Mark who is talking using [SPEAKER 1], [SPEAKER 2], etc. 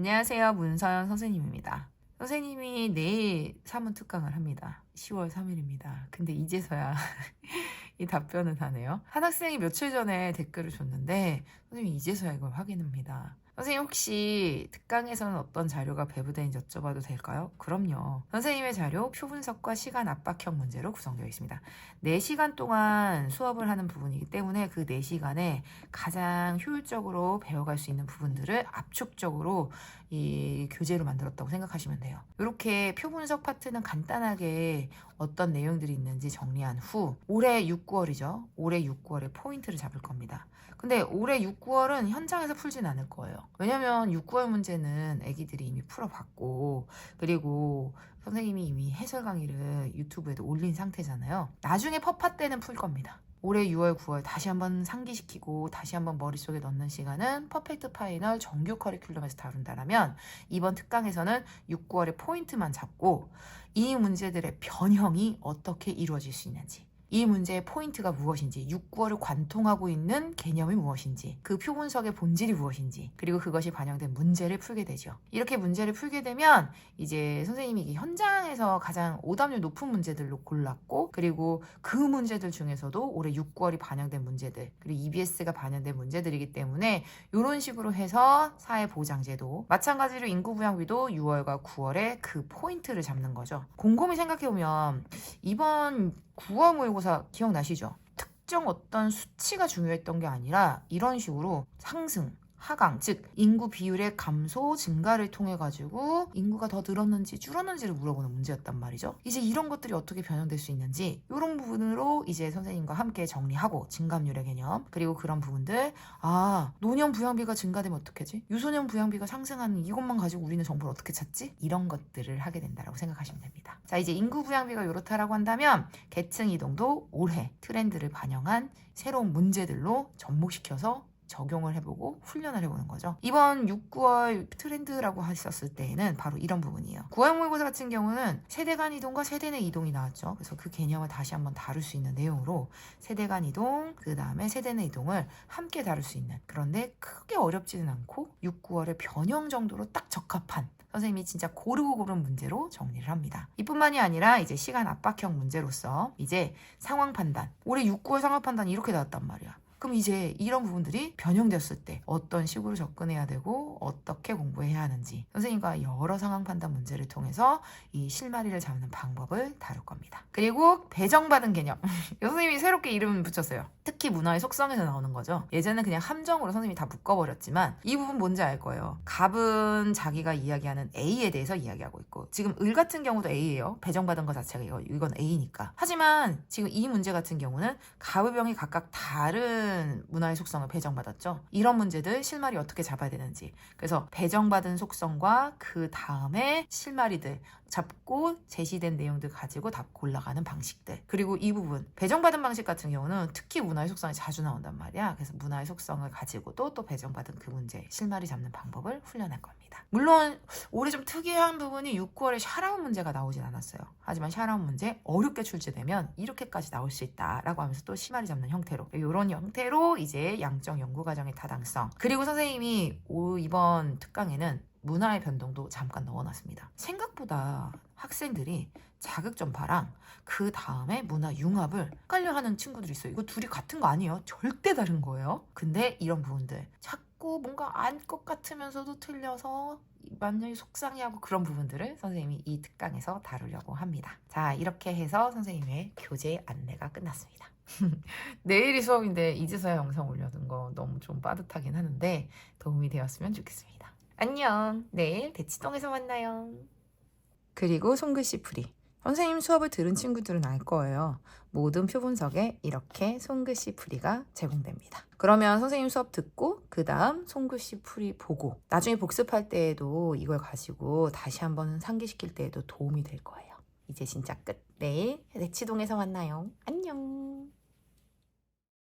[SPEAKER 1] 안녕하세요. 문서연 선생님입니다. 선생님이 내일 사문 특강을 합니다. 10월 3일입니다. 근데 이제서야 이 답변을 하네요. 한 학생이 며칠 전에 댓글을 줬는데 선생님이 이제서야 이걸 확인합니다. 선생님 혹시 특강에서는 어떤 자료가 배부되는지 여쭤봐도 될까요? 그럼요. 선생님의 자료, 표 분석과 시간 압박형 문제로 구성되어 있습니다. 4시간 동안 수업을 하는 부분이기 때문에 그 4시간에 가장 효율적으로 배워갈 수 있는 부분들을 압축적으로 이 교재로 만들었다고 생각하시면 돼요. 이렇게 표 분석 파트는 간단하게 어떤 내용들이 있는지 정리한 후 올해 6, 9월이죠. 올해 6, 9월에 포인트를 잡을 겁니다. 근데 올해 6, 9월은 현장에서 풀진 않을 거예요. 왜냐면 6, 9월 문제는 애기들이 이미 풀어봤고 그리고 선생님이 이미 해설 강의를 유튜브에도 올린 상태잖아요. 나중에 퍼파 때는 풀 겁니다. 올해 6월, 9월 다시 한번 상기시키고 다시 한번 머릿속에 넣는 시간은 퍼펙트 파이널 정규 커리큘럼에서 다룬다라면 이번 특강에서는 6, 9월의 포인트만 잡고 이 문제들의 변형이 어떻게 이루어질 수 있는지, 이 문제의 포인트가 무엇인지, 6, 9월을 관통하고 있는 개념이 무엇인지, 그 표 분석의 본질이 무엇인지, 그리고 그것이 반영된 문제를 풀게 되죠. 이렇게 문제를 풀게 되면 이제 선생님이 이게 현장에서 가장 오답률 높은 문제들로 골랐고, 그리고 그 문제들 중에서도 올해 6, 9월이 반영된 문제들, 그리고 EBS가 반영된 문제들이기 때문에 이런 식으로 해서 사회보장제도, 마찬가지로 인구부양비도 6월과 9월에 그 포인트를 잡는 거죠. 곰곰이 생각해보면 이번 9월 모의고사 기억나시죠? 특정 어떤 수치가 중요했던 게 아니라 이런 식으로 상승, 하강, 즉 인구 비율의 감소, 증가를 통해 가지고 인구가 더 늘었는지 줄었는지를 물어보는 문제였단 말이죠. 이제 이런 것들이 어떻게 변형될 수 있는지 이런 부분으로 이제 선생님과 함께 정리하고 증감률의 개념 그리고 그런 부분들 노년 부양비가 증가되면 어떡하지? 유소년 부양비가 상승하는 이것만 가지고 우리는 정보를 어떻게 찾지? 이런 것들을 하게 된다고 생각하시면 됩니다. 자, 이제 인구 부양비가 이렇다라고 한다면 계층 이동도 올해 트렌드를 반영한 새로운 문제들로 접목시켜서 적용을 해보고 훈련을 해보는 거죠. 이번 6, 9월 트렌드라고 하셨을 때에는 바로 이런 부분이에요. 9월 모의고사 같은 경우는 세대 간 이동과 세대 내 이동이 나왔죠. 그래서 그 개념을 다시 한번 다룰 수 있는 내용으로 세대 간 이동, 그 다음에 세대 내 이동을 함께 다룰 수 있는, 그런데 크게 어렵지는 않고 6, 9월의 변형 정도로 딱 적합한 선생님이 진짜 고르고 고른 문제로 정리를 합니다. 이뿐만이 아니라 이제 시간 압박형 문제로서 이제 상황 판단, 올해 6, 9월 상황 판단이 이렇게 나왔단 말이야. 그럼 이제 이런 부분들이 변형되었을 때 어떤 식으로 접근해야 되고 어떻게 공부해야 하는지 선생님과 여러 상황 판단 문제를 통해서 이 실마리를 잡는 방법을 다룰 겁니다. 그리고 배정받은 개념. 선생님이 새롭게 이름 붙였어요. 특히 문화의 속성에서 나오는 거죠. 예전에는 그냥 함정으로 선생님이 다 묶어버렸지만 이 부분 뭔지 알 거예요. 갑은 자기가 이야기하는 A에 대해서 이야기하고 있고 지금 을 같은 경우도 A예요. 배정받은 것 자체가 이건 A니까. 하지만 지금 이 문제 같은 경우는 갑의 병이 각각 다른 문화의 속성을 배정받았죠. 이런 문제들 실마리 어떻게 잡아야 되는지. 그래서 배정받은 속성과 그 다음에 실마리들 잡고 제시된 내용들 가지고 답 골라가는 방식들. 그리고 이 부분 배정받은 방식 같은 경우는 특히 문화의 속성이 자주 나온단 말이야. 그래서 문화의 속성을 가지고도 또 배정받은 그 문제 실마리 잡는 방법을 훈련할 겁니다. 물론 올해 좀 특이한 부분이 6, 9월에 샤라운 문제가 나오진 않았어요. 하지만 샤라운 문제 어렵게 출제되면 이렇게까지 나올 수 있다라고 하면서 또 실마리 잡는 형태로 이런 형태로 이제 양적 연구 과정의 타당성 그리고 선생님이 이번 특강에는 문화의 변동도 잠깐 넣어놨습니다. 생각보다 학생들이 자극전파랑 그 다음에 문화 융합을 헷갈려하는 친구들이 있어요. 이거 둘이 같은 거 아니에요. 절대 다른 거예요. 근데 이런 부분들 자꾸 뭔가 알 것 같으면서도 틀려서 완전히 속상해하고 그런 부분들을 선생님이 이 특강에서 다루려고 합니다. 자, 이렇게 해서 선생님의 교재 안내가 끝났습니다. 내일이 수업인데 이제서야 영상 올려둔 거 너무 좀 빠듯하긴 하는데 도움이 되었으면 좋겠습니다. 안녕. 내일 대치동에서 만나요. 그리고 손글씨 풀이. 선생님 수업을 들은 친구들은 알 거예요. 모든 표 분석에 이렇게 손글씨 풀이가 제공됩니다. 그러면 선생님 수업 듣고 그 다음 손글씨 풀이 보고 나중에 복습할 때에도 이걸 가지고 다시 한번 상기시킬 때에도 도움이 될 거예요. 이제 진짜 끝. 내일 대치동에서 만나요. 안녕.